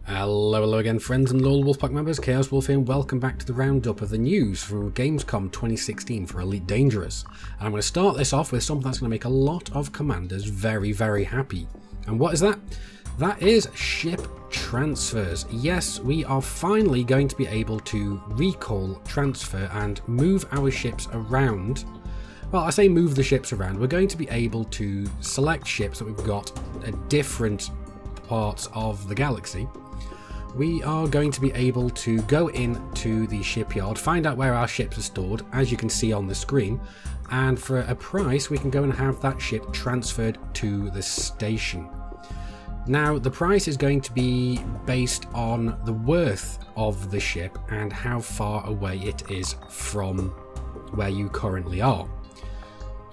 Hello again, friends and loyal Wolfpack members. Chaos Wolf here, and welcome back to the roundup of the news from Gamescom 2016 for Elite Dangerous. And I'm going to start this off with something that's going to make a lot of commanders very, very happy. And what is that? That is ship transfers. Yes, we are finally going to be able to recall, transfer, and move our ships around. Well, I say move the ships around. We're going to be able to select ships that we've got at different parts of the galaxy. We are going to be able to go into the shipyard, find out where our ships are stored, as you can see on the screen, and for a price we can go and have that ship transferred to the station. Now, the price is going to be based on the worth of the ship and how far away it is from where you currently are.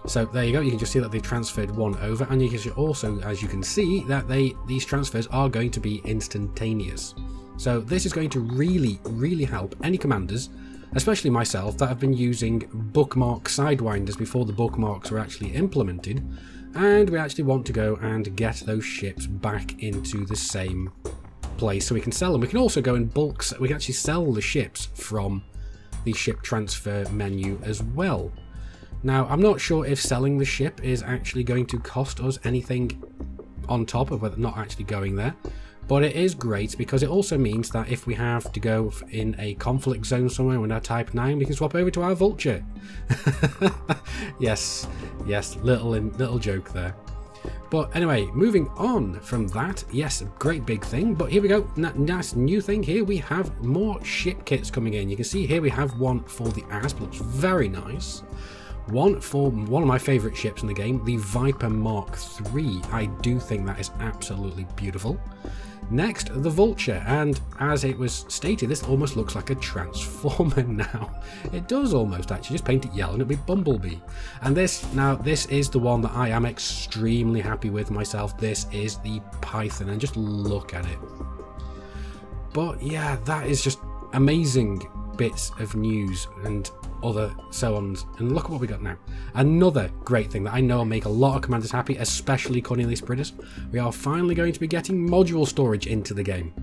So there you go, you can just see that they transferred one over, and you can also, as you can see, that these transfers are going to be instantaneous. So this is going to really help any commanders, especially myself, that have been using bookmark sidewinders before the bookmarks were actually implemented, and we actually want to go and get those ships back into the same place so we can sell them. We can also go in bulk, we can actually sell the ships from the ship transfer menu as well. Now, I'm not sure if selling the ship is actually going to cost us anything on top of not actually going there, but it is great because it also means that if we have to go in a conflict zone somewhere with our Type 9, we can swap over to our Vulture. yes, little joke there. But anyway, moving on from that, yes, great big thing, but here we go, nice new thing here, we have more ship kits coming in. You can see here we have one for the ASP, looks very nice. One for one of my favourite ships in the game, the Viper Mark III. I do think that is absolutely beautiful. Next, the Vulture, and as it was stated, this almost looks like a Transformer now. It does almost, actually, just paint it yellow and it'll be Bumblebee. And this is the one that I am extremely happy with myself. This is the Python, and just look at it. But yeah, that is just amazing bits of news and other so-ons, and look at what we got now. Another great thing that I know will make a lot of commanders happy, especially Cornelius Bridges. We are finally going to be getting module storage into the game.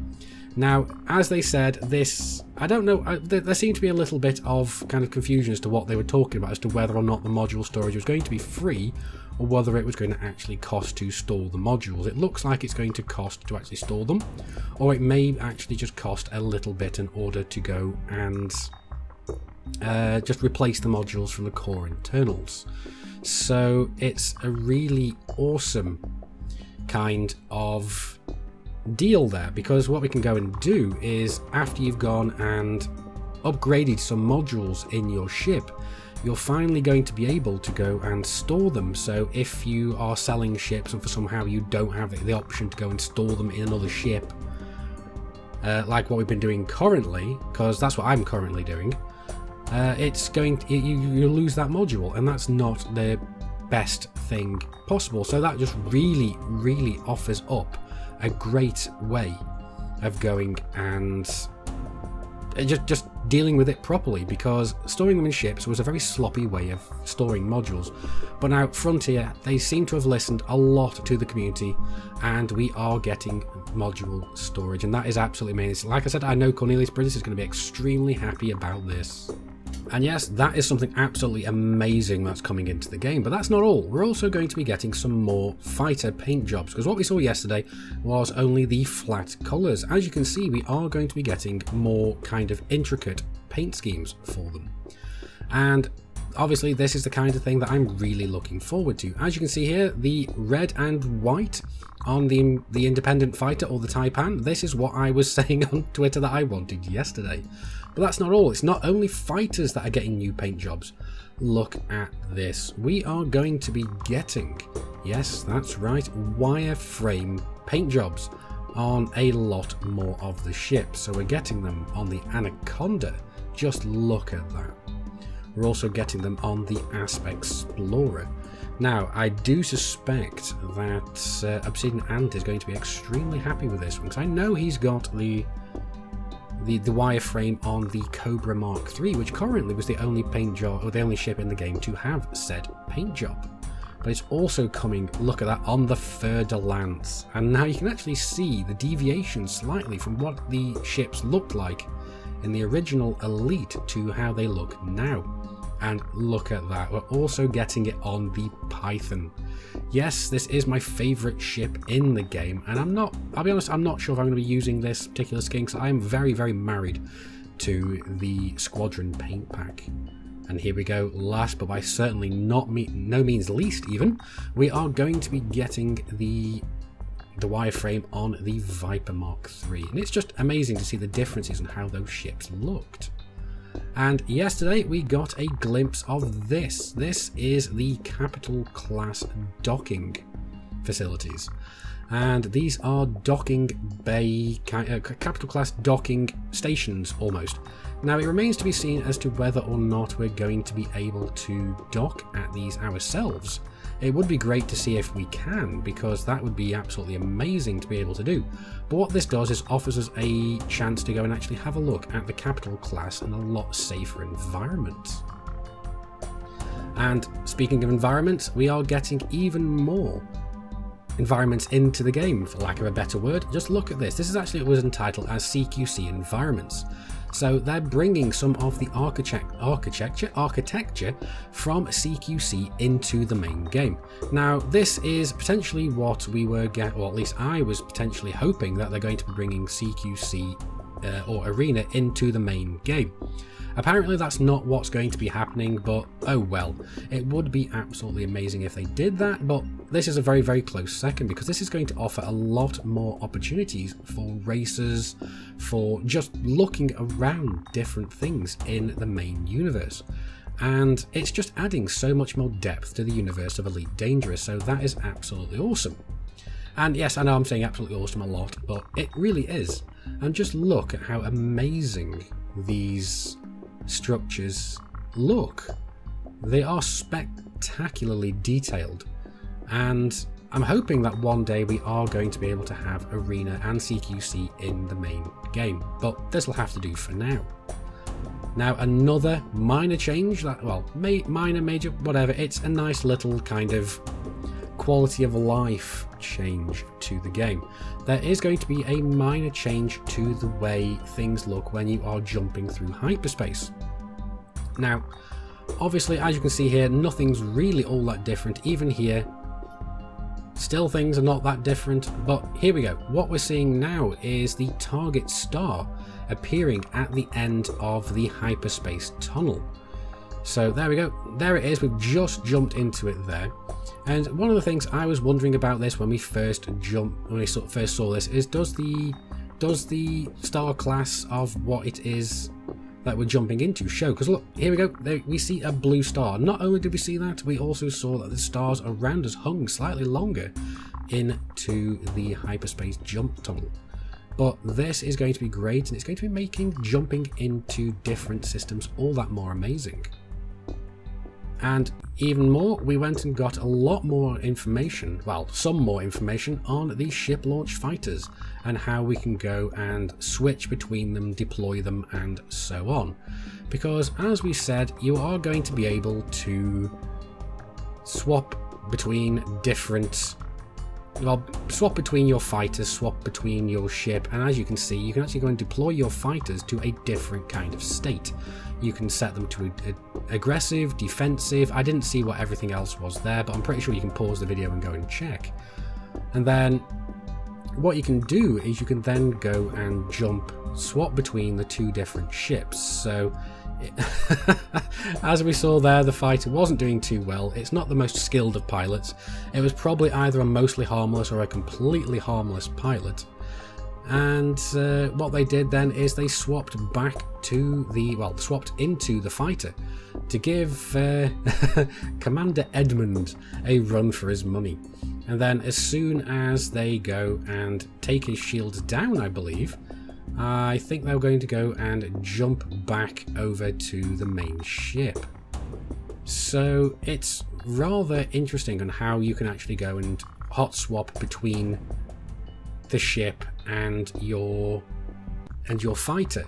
Now, as they said, this, I don't know, there seemed to be a little bit of kind of confusion as to what they were talking about, as to whether or not the module storage was going to be free or whether it was going to actually cost to store the modules. It looks like it's going to cost to actually store them, or it may actually just cost a little bit in order to go and just replace the modules from the core internals. So it's a really awesome kind of deal there, because what we can go and do is, after you've gone and upgraded some modules in your ship, you're finally going to be able to go and store them. So if you are selling ships and for somehow you don't have the option to go and store them in another ship, like what we've been doing currently, because that's what I'm currently doing, it's going to, you lose that module, and that's not the best thing possible. So that just really offers up a great way of going and just dealing with it properly, because storing them in ships was a very sloppy way of storing modules. But now Frontier, they seem to have listened a lot to the community, and we are getting module storage, and that is absolutely amazing. Like I said, I know Cornelius Bridges is going to be extremely happy about this. And yes, that is something absolutely amazing that's coming into the game, but that's not all. We're also going to be getting some more fighter paint jobs, because what we saw yesterday was only the flat colours. As you can see, we are going to be getting more kind of intricate paint schemes for them. And obviously this is the kind of thing that I'm really looking forward to. As you can see here, the red and white on the independent fighter, or the Taipan, this is what I was saying on Twitter that I wanted yesterday. But that's not all. It's not only fighters that are getting new paint jobs. Look at this. We are going to be getting, yes, that's right, wireframe paint jobs on a lot more of the ships. So we're getting them on the Anaconda. Just look at that. We're also getting them on the Asp Explorer. Now, I do suspect that Obsidian Ant is going to be extremely happy with this one, because I know he's got the wireframe on the Cobra Mark III, which currently was the only paint job, or the only ship in the game to have said paint job. but it's also coming, look at that, on the fer-de-lance. And now you can actually see the deviation slightly from what the ships looked like in the original Elite to how they look now. And look at that, we're also getting it on the Python. Yes, this is my favourite ship in the game, and I'll be honest, I'm not sure if I'm going to be using this particular skin, because I am very, very married to the Squadron paint pack. And here we go, last but by certainly no means least even, we are going to be getting the wireframe on the Viper Mark III. And it's just amazing to see the differences in how those ships looked. And yesterday we got a glimpse of this. This is the Capital Class docking facilities. And these are docking bay, Capital Class docking stations almost. Now it remains to be seen as to whether or not we're going to be able to dock at these ourselves. It would be great to see if we can, because that would be absolutely amazing to be able to do. But what this does is offers us a chance to go and actually have a look at the Capital Class in a lot safer environment. And speaking of environments, we are getting even more environments into the game, for lack of a better word. Just look at this. This is actually, it was entitled as CQC environments. So they're bringing some of the architecture from CQC into the main game. Now this is potentially what we were or at least I was potentially hoping that they're going to be bringing CQC or Arena into the main game. Apparently that's not what's going to be happening, but oh well. It would be absolutely amazing if they did that, but this is a very, very close second, because this is going to offer a lot more opportunities for racers, for just looking around different things in the main universe. And it's just adding so much more depth to the universe of Elite Dangerous, so that is absolutely awesome. And yes, I know I'm saying absolutely awesome a lot, but it really is. And just look at how amazing these structures look. They are spectacularly detailed, and I'm hoping that one day we are going to be able to have Arena and CQC in the main game, but this will have to do for now. Now another minor change, that, well, minor, major, whatever, it's a nice little kind of quality of life change to the game. There is going to be a minor change to the way things look when you are jumping through hyperspace. Now, obviously, as you can see here, nothing's really all that different. Even here, still things are not that different, but here we go. What we're seeing now is the target star appearing at the end of the hyperspace tunnel. So there we go, there it is, we've just jumped into it there. And one of the things I was wondering about this when we first saw this is, does the star class of what it is that we're jumping into show? Because look, here we go, there we see a blue star. Not only did we see that, we also saw that the stars around us hung slightly longer into the hyperspace jump tunnel. But this is going to be great, and it's going to be making jumping into different systems all that more amazing. And even more, we went and got a lot more information, well, some more information on the ship launch fighters and how we can go and switch between them, deploy them, and so on. Because as we said, you are going to be able to swap between different, well, swap between your fighters, swap between your ship, and as you can see, you can actually go and deploy your fighters to a different kind of state. You can set them to aggressive, defensive. I didn't see what everything else was there, but I'm pretty sure you can pause the video and go and check. And then what you can do is you can then go and swap between the two different ships. So as we saw there, the fighter wasn't doing too well. It's not the most skilled of pilots. It was probably either a mostly harmless or a completely harmless pilot. And what they did then is they swapped back to the, well, swapped into the fighter to give Commander Edmund a run for his money. And then as soon as they go and take his shields down, I believe, I think they're going to go and jump back over to the main ship. So it's rather interesting on how you can actually go and hot swap between the ship and your fighter.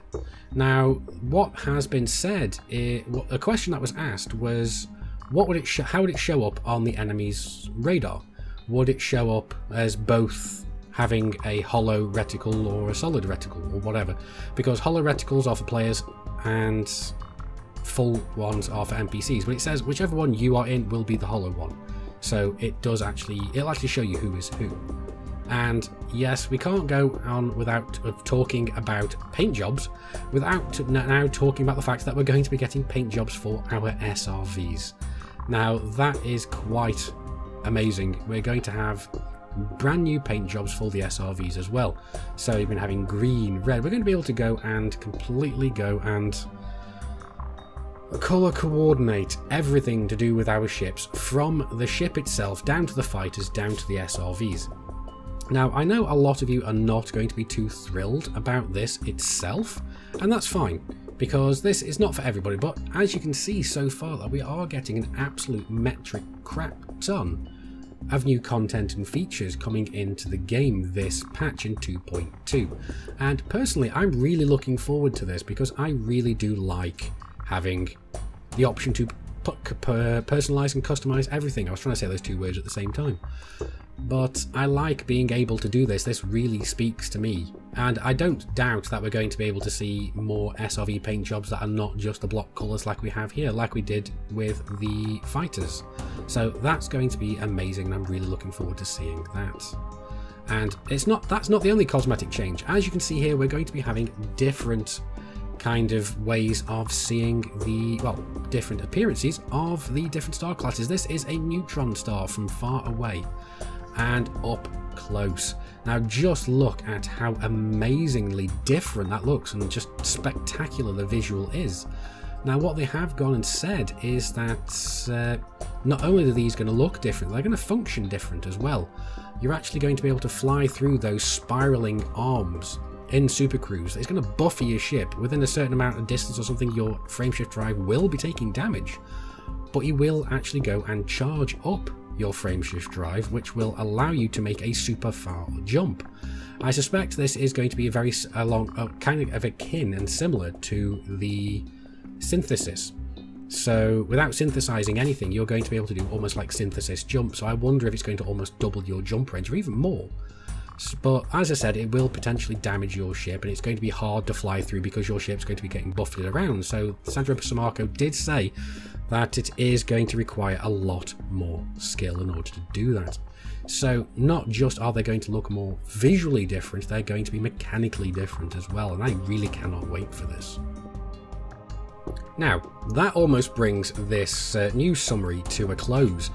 Now, what has been said, a question that was asked was, what would it how would it show up on the enemy's radar? Would it show up as both having a hollow reticle or a solid reticle or whatever? Because hollow reticles are for players and full ones are for NPCs, but it says whichever one you are in will be the hollow one. So it'll actually show you who is who. And yes, we can't go on without talking about paint jobs without now talking about the fact that we're going to be getting paint jobs for our SRVs. Now that is quite amazing. We're going to have brand new paint jobs for the SRVs as well. So you've been having green, red. We're going to be able to go and completely go and color coordinate everything to do with our ships, from the ship itself down to the fighters down to the SRVs. Now, I know a lot of you are not going to be too thrilled about this itself, and that's fine, because this is not for everybody, but as you can see so far, that we are getting an absolute metric crap ton of new content and features coming into the game this patch in 2.2. And personally, I'm really looking forward to this, because I really do like having the option to personalize and customize everything. I was trying to say those two words at the same time. But I like being able to do this. This really speaks to me. And I don't doubt that we're going to be able to see more SRV paint jobs that are not just the block colours like we have here, like we did with the fighters. So that's going to be amazing, and I'm really looking forward to seeing that. And that's not the only cosmetic change. As you can see here, we're going to be having different kind of ways of seeing the, well, different appearances of the different star classes. This is a neutron star from far away and up close. Now just look at how amazingly different that looks and just spectacular the visual is. Now what they have gone and said is that not only are these going to look different, they're going to function different as well. You're actually going to be able to fly through those spiraling arms in Super Cruise. It's going to buffer your ship. Within a certain amount of distance or something, your frameshift drive will be taking damage, but you will actually go and charge up your frameshift drive, which will allow you to make a super far jump. I suspect this is going to be a very kind of akin and similar to the synthesis. So without synthesizing anything, you're going to be able to do almost like synthesis jump. So I wonder if it's going to almost double your jump range or even more. But as I said, it will potentially damage your ship, and it's going to be hard to fly through because your ship's going to be getting buffeted around. So Sandro Samarco did say that it is going to require a lot more skill in order to do that. So not just are they going to look more visually different, they're going to be mechanically different as well, and I really cannot wait for this. Now, that almost brings this news summary to a close,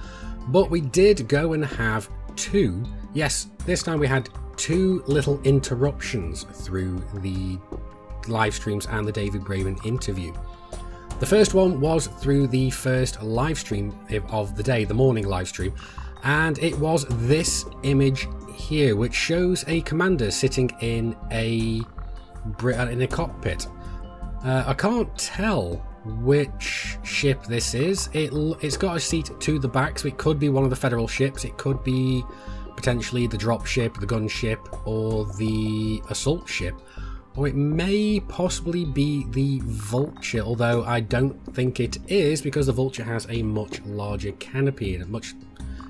but we did go and have two, yes, this time we had two little interruptions through the live streams and the David Braben interview. The first one was through the first live stream of the day, the morning live stream, and it was this image here, which shows a commander sitting in a cockpit. I can't tell which ship this is. It's got a seat to the back, so it could be one of the Federal ships, it could be potentially the drop ship, the gun ship, or the assault ship, or it may possibly be the Vulture, although I don't think it is, because the Vulture has a much larger canopy and a much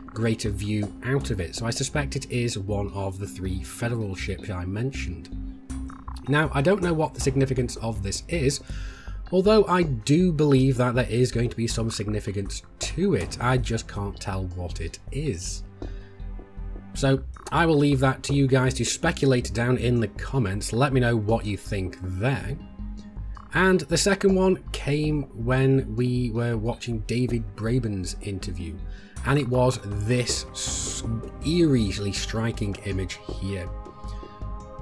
greater view out of it, so I suspect it is one of the three Federal ships I mentioned. Now, I don't know what the significance of this is, although I do believe that there is going to be some significance to it. I just can't tell what it is. So I will leave that to you guys to speculate down in the comments. Let me know what you think there. And the second one came when we were watching David Braben's interview, and it was this eerily striking image here.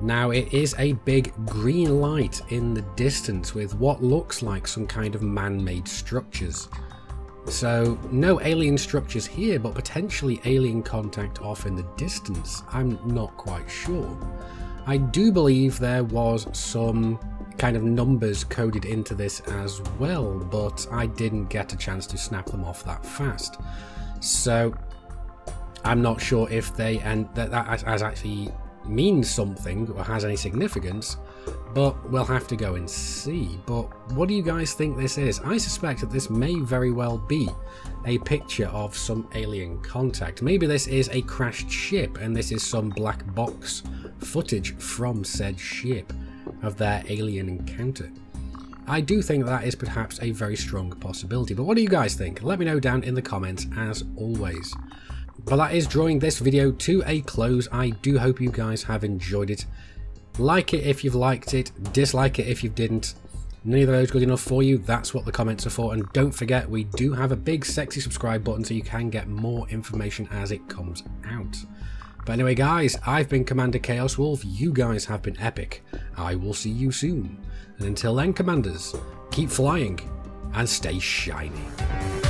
Now, it is a big green light in the distance with what looks like some kind of man-made structures. So no alien structures here, but potentially alien contact off in the distance. I'm not quite sure. I do believe there was some kind of numbers coded into this as well, but I didn't get a chance to snap them off that fast. So I'm not sure if they, and that has actually means something or has any significance, but we'll have to go and see. But what do you guys think this is? I suspect that this may very well be a picture of some alien contact. Maybe this is a crashed ship and this is some black box footage from said ship of their alien encounter. I do think that is perhaps a very strong possibility, but what do you guys think? Let me know down in the comments as always. But that is drawing this video to a close. I do hope you guys have enjoyed it. Like it if you've liked it, dislike it if you didn't. None of those good enough for you, that's what the comments are for. And don't forget, we do have a big sexy subscribe button so you can get more information as it comes out. But anyway guys, I've been Commander Chaos Wolf, you guys have been epic. I will see you soon. And until then, Commanders, keep flying and stay shiny.